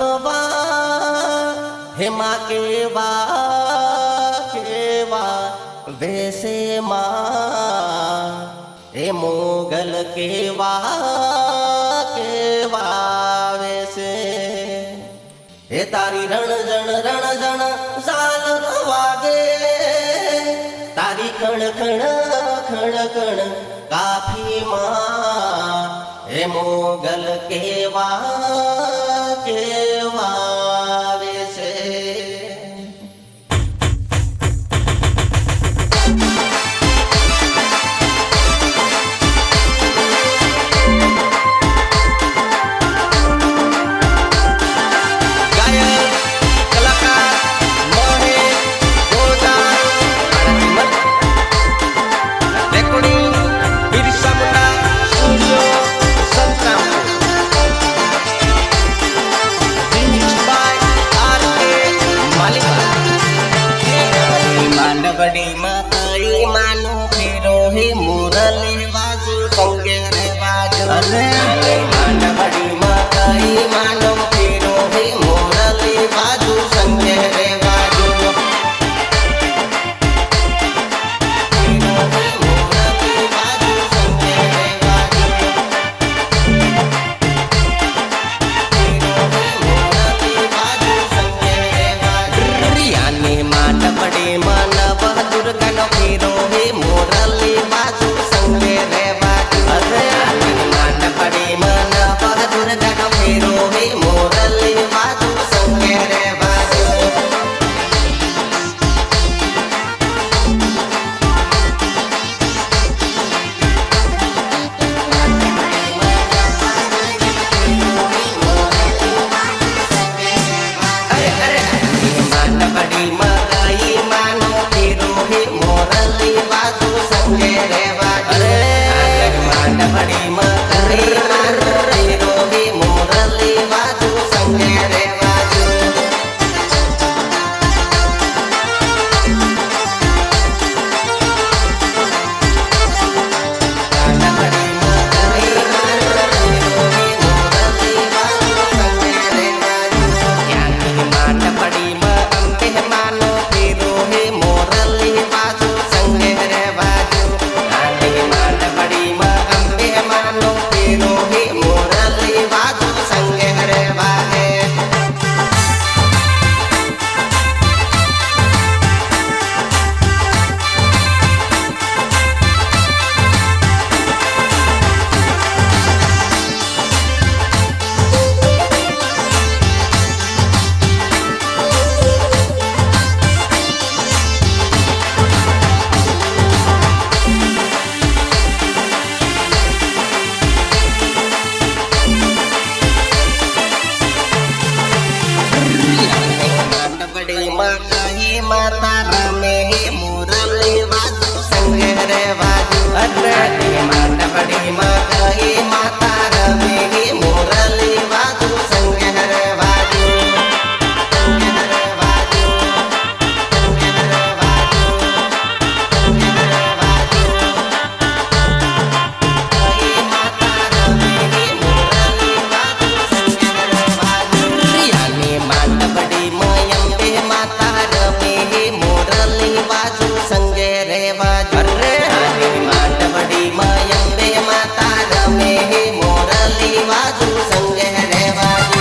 રમવા હેમાં કેવા કેવા વેસે માં હે મોગલ કેવા કેવા વેસે હે તારી રણજણ સાલ વાગે તારી ખણ ખણ કાફી માં હે મોગલ કેવા કેવા વેસે बड़ी माई मानो फेरो ही मुरली बाजू संगे रे बाजू अरे मान बड़ी माई मानो फेरो ही मुरली बाजू संगे रे बाजू फेरो ही मुरली बाजू संगे रे बाजू फेरो ही मुरली बाजू संगे रे बाजू रियानी मान बड़ी बहादुर कनो फेरो हे मोरली बाजू संगे रे बाजू अरे मान पड़ी मन बहादुर कनो फेरो हे मोरली बाजू संगे रे बाजू अरे मान पड़ी मगाई मानो मोरली बाजू संगे रे बाजू अरे मान बड़ी मकरी मानो फेरो ही मोरली बाजू संगे रे बाजू मान बड़ी मकरी मानो फेरो ही मोरली बाजू संगे रे बाजू यानी मान बड़ी अम्बे मानो फेरो ही मोरली बाजू संगे रे बाजू आने मान बड़ी अम्बे मानो फेरो ही मोरली बाजू संगे रे बागे मकाही माता रमे मुरली बाजू संगे रे बाजू अरे मान बड़ी मकाही माता रमे मुरली बाजू संगे रे बाजू संगे रे बाजू संगे रे बाजू संगे रे बाजू मकाही माता रमे मुरली बाजू संगे रे बाजू यानी मान बड़ी माता रमे मोरली बाजू संगे रे बाजू अरे मान बड़ी मायंबे माता रमे मोरली बाजू संगे रे बाजू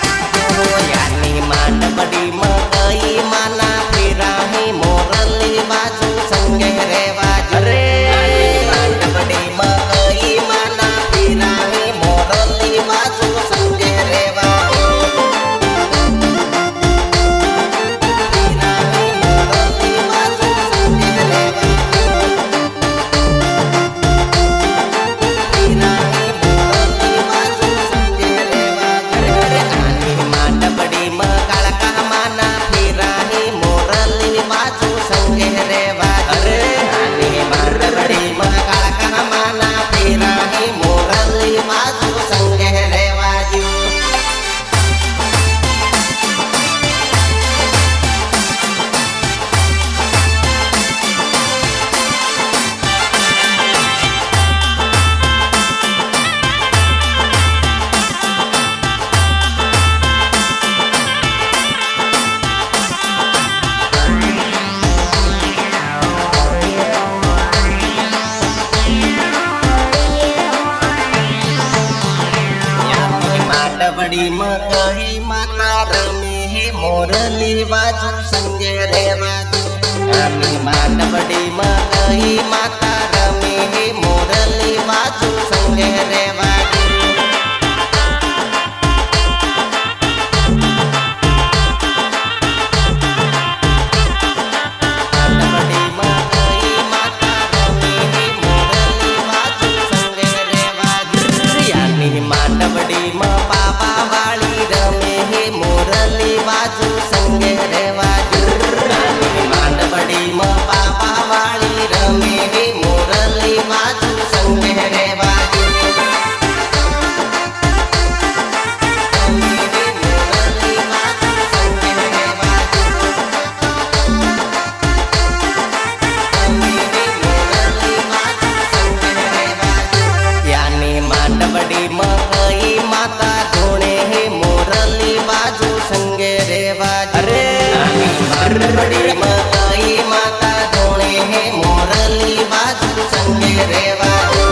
यानी मान बड़ी मकई माना फिरा ही मोरली बाजू संगे रे बाजू अरे मान बड़ी मकई माना फिरा ही मोरली बाजू संगे रे बाजू फिरा ही मोरली बाजू संगे रे बाजू फिरा ही मोरली बाजू संगे रे बाजू अरे मान बड़ी मकाल का माना फिरा ही मोरली बाजू संगे रे बाजू अरे मान बड़ी मकाल का माना फिरा ही मोरली बाजू संगे रे बाजू માંડવડી મગઈ માતા રમે હે મોરલી બાજુ સંગે રેવાજુ આની માંડવડી મગઈ માતા રમે હે મોરલી બાજુ સંગે રેવાજુ માંડવડી માં બાબા વાળી રમે હે મોરલી બાજુ સંગે રેવાજુ માંડવડી માં બાબા વાળી રમે હે મોરલી બાજુ સંગે રેવાજુ માંડવડી મગઈ માતા ધોણે હે મોરલી બાજુ સંગે રેવાજુ અરે માંડવડી મગઈ માતા ધોણે હે મોરલી બાજુ સંગે રેવાજુ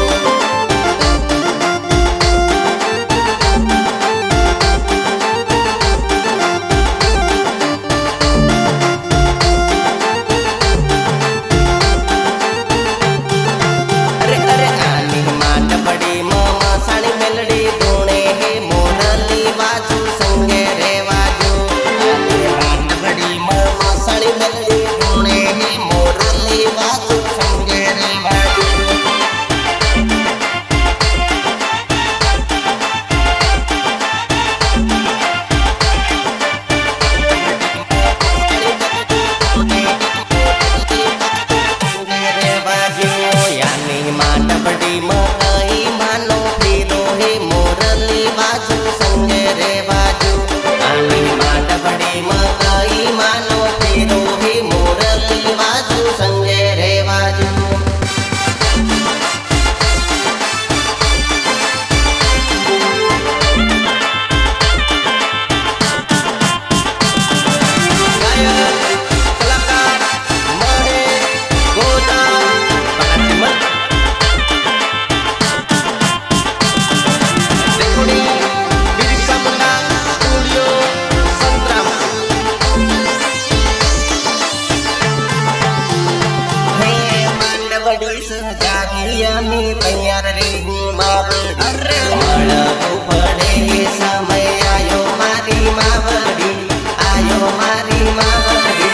સજાવી તૈયાર રે હું માવડી અરે મળવું પડે સમય આયો મારી માવડી આયો મારી માવડી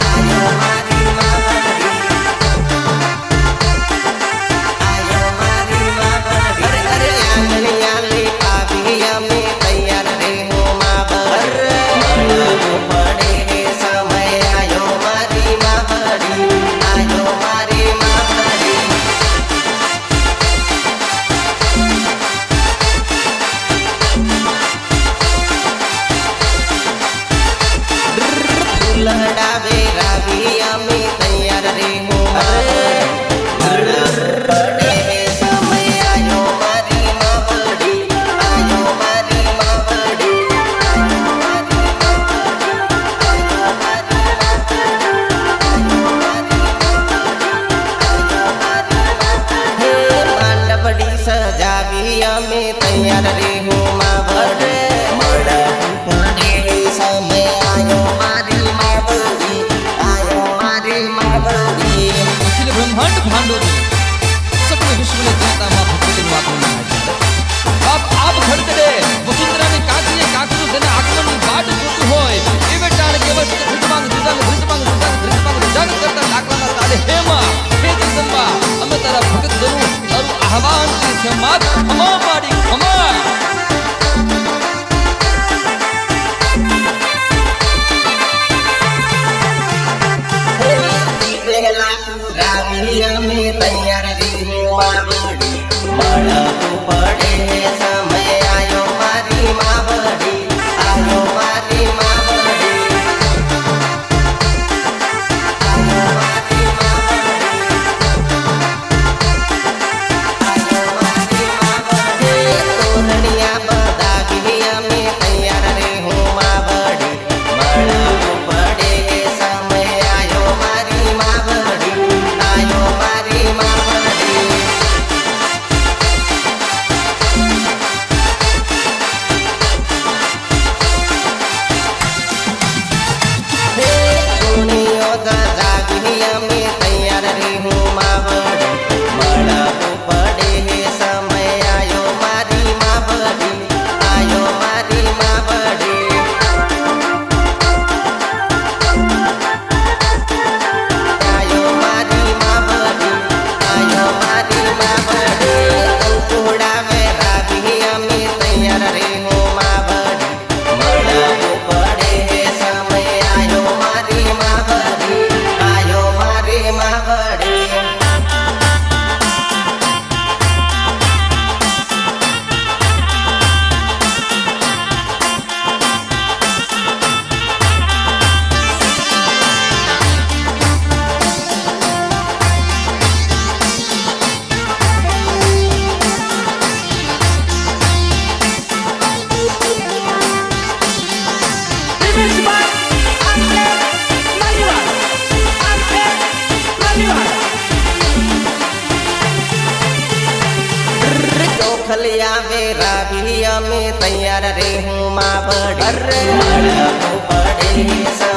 આયો મારી માવડી આયો મારી માવડી અરે અરે આંગણિયા લે આવી અમે તૈયાર રે હું માવડી મળવું પડે સમય આયો મારી માવડી આયો મારી માવડી ફૂલડાવે રાવી અમે તૈયાર રે હું પડે સમય આયો મારી માવડી આયો મારી માવડી આયો મારી માંડવડી સજાવી અમે તૈયાર રે હું માવડે મળવું પડે સમય આયો મારી માવડી આયો મારી માવડી अखिल ब्रह्मांड भांडो सगळे विश्व ने जनता मा भक्ति वातो ना बाप आप खड़कड़े वसुंधरा ने काकीए काकू जने आगमन ની વાટ જોતું હોય એવે ટાણ કેવળ ધ્રિતમાંગ ધ્રિતમાંગ કરતા લાકડાના તાળે હેમા હે જગદંબા અમે તારા ભગત દરું તારું આહવાન થી ક્ષમાત ખમા માડી ખમા રાવી અમે મલિયા વેરાવી અમે તૈયાર રે હું માવડી મળવું પડે